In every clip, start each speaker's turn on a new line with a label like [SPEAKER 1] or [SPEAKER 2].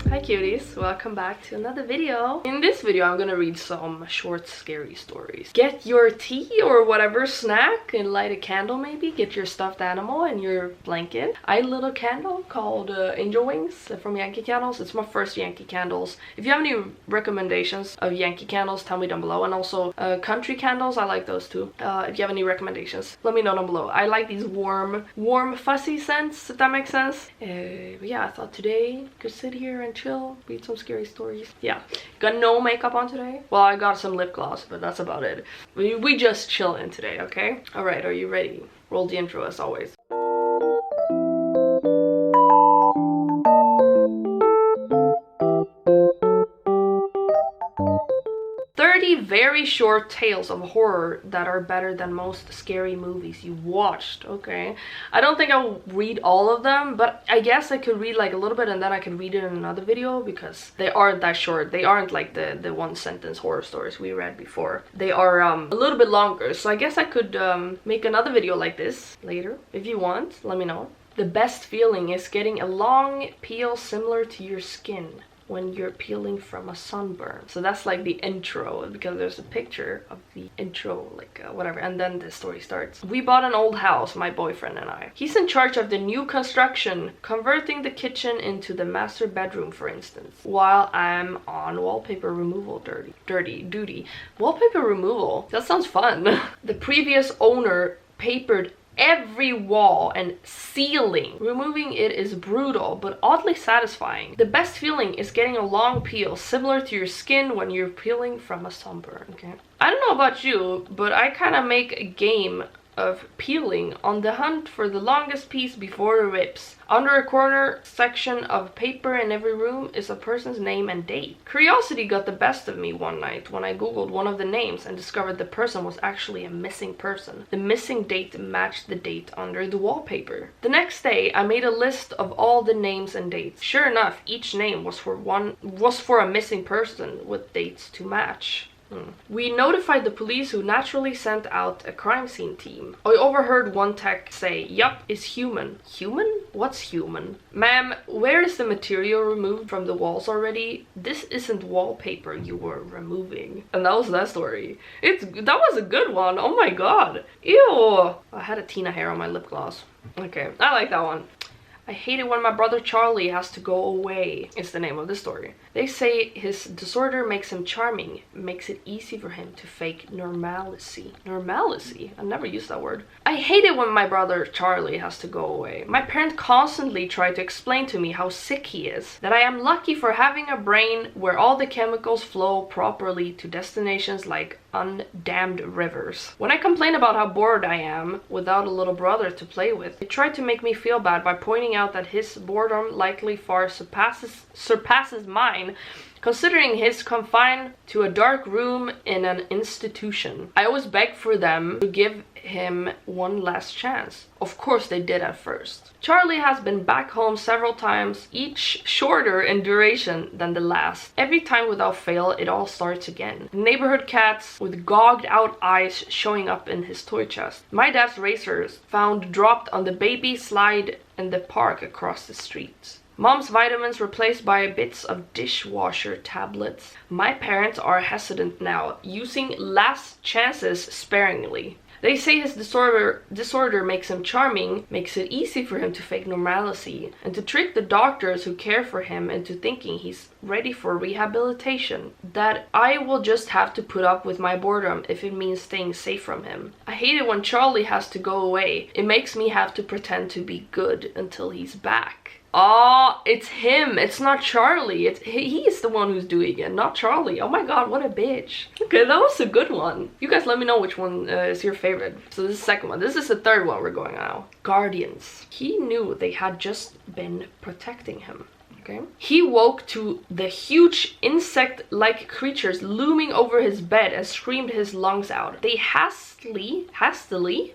[SPEAKER 1] Hi cuties, welcome back to another video. In this video I'm gonna read some short scary stories. Get your tea or whatever snack and light a candle maybe. Get your stuffed animal and your blanket. I had a little candle called Angel Wings from Yankee Candles. It's my first Yankee Candles. If you have any recommendations of Yankee Candles, tell me down below. And also country candles, I like those too. If you have any recommendations, let me know down below. I like these warm fuzzy scents, if that makes sense. But yeah, I thought today could sit here and chill, read some scary stories. Yeah, got no makeup on today. Well, I got some lip gloss, but that's about it. We just chillin' today, okay? All right, are you ready? Roll the intro as always. 30 very short tales of horror that are better than most scary movies you watched. Okay, I don't think I'll read all of them, but I guess I could read like a little bit and then I can read it in another video because they aren't that short. They aren't like the one sentence horror stories we read before. They are a little bit longer, so I guess I could make another video like this later. If you want, let me know. The best feeling is getting a long peel similar to your skin when you're peeling from a sunburn. So that's like the intro, because there's a picture of the intro, like whatever, and then the story starts. We bought an old house, my boyfriend and I. He's in charge of the new construction, converting the kitchen into the master bedroom, for instance, while I'm on wallpaper removal duty. Wallpaper removal, that sounds fun. The previous owner papered every wall and ceiling. Removing it is brutal but oddly satisfying. The best feeling is getting a long peel similar to your skin when you're peeling from a sunburn. Okay, I don't know about you, but I kind of make a game of peeling, on the hunt for the longest piece before it rips. Under a corner section of paper in every room is a person's name and date. Curiosity got the best of me one night when I googled one of the names and discovered the person was actually a missing person. The missing date matched the date under the wallpaper. The next day I made a list of all the names and dates. Sure enough, each name was for a missing person with dates to match. We notified the police, who naturally sent out a crime scene team. I overheard one tech say, "Yup, it's human." Human? What's human? Ma'am, where is the material removed from the walls already? This isn't wallpaper you were removing. And that was that story. That was a good one. Oh my god. Ew. I had a Tina hair on my lip gloss. Okay, I like that one. I hate it when my brother Charlie has to go away, is the name of the story. They say his disorder makes him charming, makes it easy for him to fake normalcy. Normalcy? I never used that word. I hate it when my brother Charlie has to go away. My parents constantly try to explain to me how sick he is, that I am lucky for having a brain where all the chemicals flow properly to destinations like undammed rivers. When I complain about how bored I am without a little brother to play with, they try to make me feel bad by pointing out that his boredom likely far surpasses mine, considering he's confined to a dark room in an institution. I always beg for them to give him one last chance. Of course they did at first. Charlie has been back home several times, each shorter in duration than the last. Every time without fail, it all starts again. Neighborhood cats with gouged out eyes showing up in his toy chest. My dad's racers found dropped on the baby slide in the park across the street. Mom's vitamins replaced by bits of dishwasher tablets. My parents are hesitant now, using last chances sparingly. They say his disorder makes him charming, makes it easy for him to fake normalcy, and to trick the doctors who care for him into thinking he's ready for rehabilitation. That I will just have to put up with my boredom if it means staying safe from him. I hate it when Charlie has to go away. It makes me have to pretend to be good until he's back. Oh, it's him. It's not Charlie. He's the one who's doing it, not Charlie. Oh my god, what a bitch. Okay, that was a good one. You guys let me know which one is your favorite. So this is the second one. This is the third one we're going on now. Guardians. He knew they had just been protecting him. Okay. He woke to the huge insect-like creatures looming over his bed and screamed his lungs out. They hastily,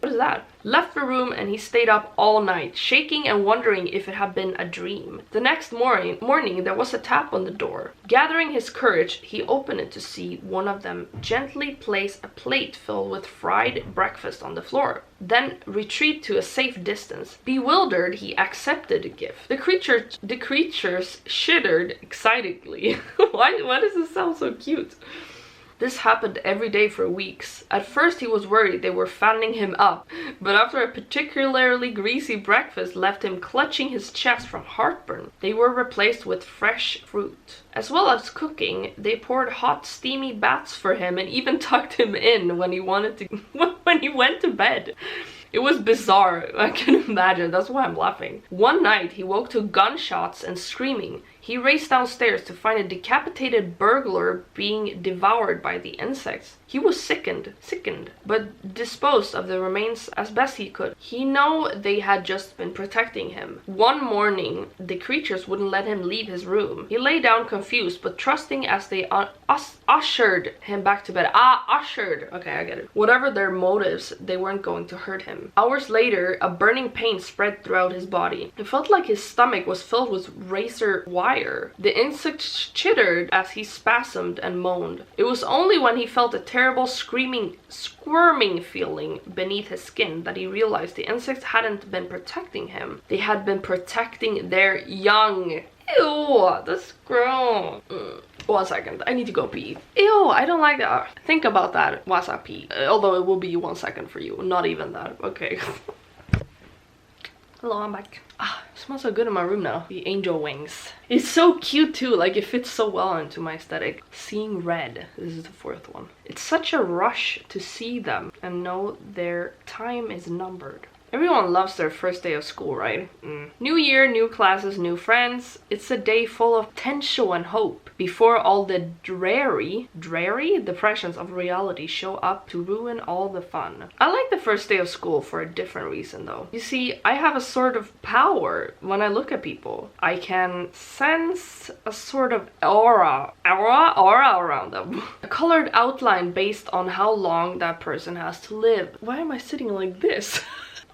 [SPEAKER 1] what is that? left the room, and he stayed up all night, shaking and wondering if it had been a dream. The next morning there was a tap on the door. Gathering his courage, he opened it to see one of them gently place a plate filled with fried breakfast on the floor, then retreat to a safe distance. Bewildered, he accepted the gift. The creatures shuddered excitedly. Why does this sound so cute? This happened every day for weeks. At first he was worried they were fattening him up, but after a particularly greasy breakfast left him clutching his chest from heartburn, they were replaced with fresh fruit. As well as cooking, they poured hot steamy baths for him and even tucked him in when he went to bed. It was bizarre, I can imagine, that's why I'm laughing. One night he woke to gunshots and screaming. He raced downstairs to find a decapitated burglar being devoured by the insects. He was sickened, but disposed of the remains as best he could. He knew they had just been protecting him. One morning, the creatures wouldn't let him leave his room. He lay down confused, but trusting as they ushered him back to bed. Ushered. Okay, I get it. Whatever their motives, they weren't going to hurt him. Hours later, a burning pain spread throughout his body. It felt like his stomach was filled with razor wire. The insects chittered as he spasmed and moaned. It was only when he felt a terrible squirming feeling beneath his skin that he realized the insects hadn't been protecting him. They had been protecting their young. Ew, that's gross. 1 second, I need to go pee. Ew, I don't like that. Think about that whilst I pee. Although it will be 1 second for you, not even that. Okay. Hello, I'm back. It smells so good in my room now. The angel wings. It's so cute too, like it fits so well into my aesthetic. Seeing red, this is the 4th one. It's such a rush to see them and know their time is numbered. Everyone loves their first day of school, right? New year, new classes, new friends. It's a day full of potential and hope before all the dreary depressions of reality show up to ruin all the fun. I like the first day of school for a different reason though. You see, I have a sort of power when I look at people. I can sense a sort of aura around them. A colored outline based on how long that person has to live. Why am I sitting like this?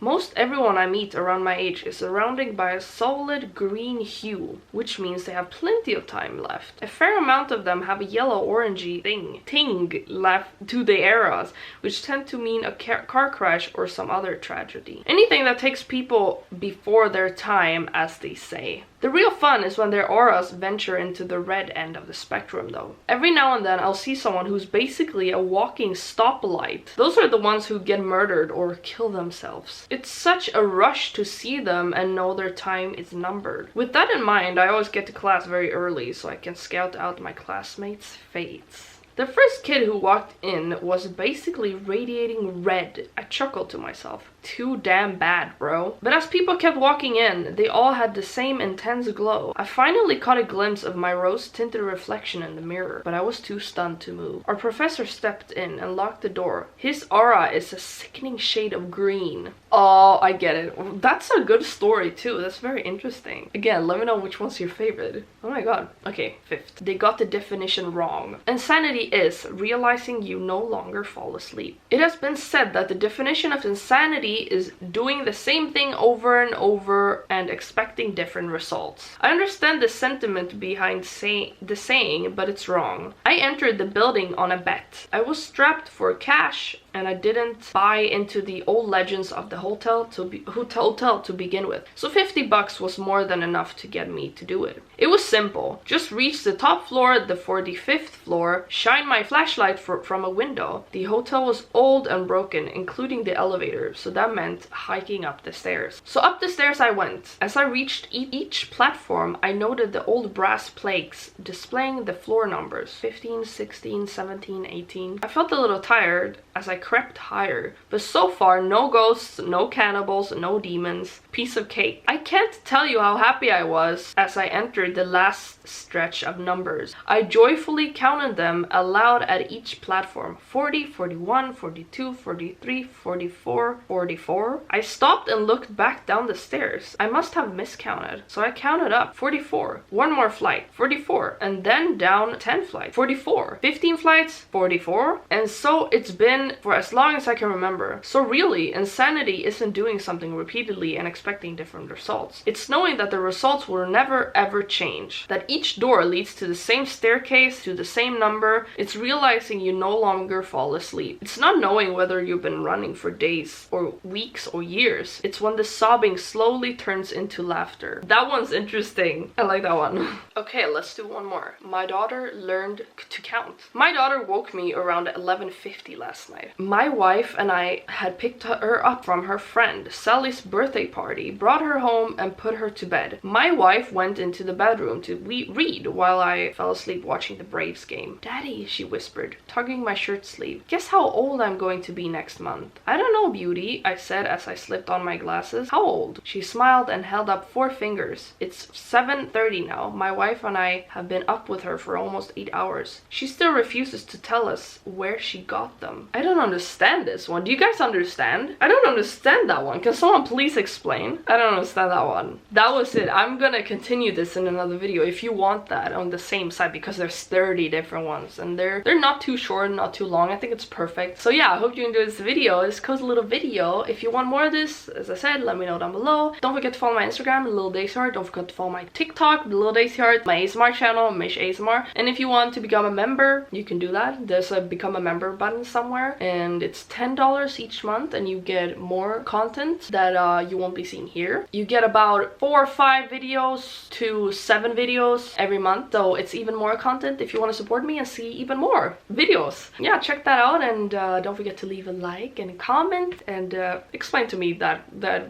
[SPEAKER 1] Most everyone I meet around my age is surrounded by a solid green hue, which means they have plenty of time left. A fair amount of them have a yellow-orangey ting left to the eras, which tend to mean a car crash or some other tragedy. Anything that takes people before their time, as they say. The real fun is when their auras venture into the red end of the spectrum though. Every now and then I'll see someone who's basically a walking stoplight. Those are the ones who get murdered or kill themselves. It's such a rush to see them and know their time is numbered. With that in mind, I always get to class very early so I can scout out my classmates' fates. The first kid who walked in was basically radiating red. I chuckled to myself. Too damn bad, bro. But as people kept walking in, they all had the same intense glow. I finally caught a glimpse of my rose-tinted reflection in the mirror, but I was too stunned to move. Our professor stepped in and locked the door. His aura is a sickening shade of green. Oh, I get it. That's a good story too. That's very interesting. Again, let me know which one's your favorite. Oh my god. Okay, 5th. They got the definition wrong. Insanity is realizing you no longer fall asleep. It has been said that the definition of insanity is doing the same thing over and over and expecting different results. I understand the sentiment behind the saying, but it's wrong. I entered the building on a bet. I was strapped for cash and I didn't buy into the old legends of the hotel to begin with. So $50 was more than enough to get me to do it. It was simple. Just reach the top floor, the 45th floor, shine my flashlight from a window. The hotel was old and broken, including the elevator, so that meant hiking up the stairs. So up the stairs I went. As I reached each platform, I noted the old brass plaques displaying the floor numbers. 15, 16, 17, 18. I felt a little tired as I crept higher, but so far no ghosts, no cannibals, no demons. piece of cake. I can't tell you how happy I was as I entered the last stretch of numbers. I joyfully counted them aloud at each platform. 40, 41, 42, 43, 44, 44. I stopped and looked back down the stairs. I must have miscounted. So I counted up. 44. One more flight. 44. And then down 10 flights. 44. 15 flights. 44. And so it's been for as long as I can remember. So really, insanity isn't doing something repeatedly and expecting different results. It's knowing that the results will never ever change. That each door leads to the same staircase, to the same number. It's realizing you no longer fall asleep. It's not knowing whether you've been running for days or weeks or years. It's when the sobbing slowly turns into laughter. That one's interesting. I like that one. Okay, let's do one more. My daughter learned to count. My daughter woke me around 11:50 last night. My wife and I had picked her up from her friend Sally's birthday party, brought her home and put her to bed. My wife went into the bedroom to read while I fell asleep watching the Braves game. Daddy, she whispered, tugging my shirt sleeve. Guess how old I'm going to be next month? I don't know, beauty, I said as I slipped on my glasses. How old? She smiled and held up 4 fingers. It's 7:30 now. My wife and I have been up with her for almost 8 hours. She still refuses to tell us where she got them. I don't understand this one. Do you guys understand? I don't understand that one. Can someone please explain? I don't understand that one. That was it. I'm gonna continue this in another video if you want that on the same side, because there's 30 different ones and they're not too short, not too long. I think it's perfect. So yeah, I hope you enjoyed this video. This cozy little video. If you want more of this, as I said, let me know down below. Don't forget to follow my Instagram, Little Daisy Heart. Don't forget to follow my TikTok, Little Daisy Heart, my ASMR channel, Mish ASMR. And if you want to become a member, you can do that. There's a become a member button somewhere, and it's $10 each month, and you get more content that you won't be seeing here. You get about 4 or 5 videos to 7 videos every month, so it's even more content if you want to support me and see even more videos. Yeah, check that out, and don't forget to leave a like and a comment and explain to me that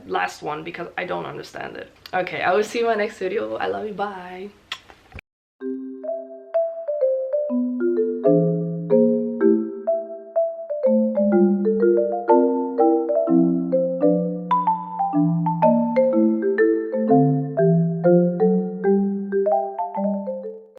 [SPEAKER 1] last one, because I don't understand it. Okay, I will see you in my next video. I love you. Bye.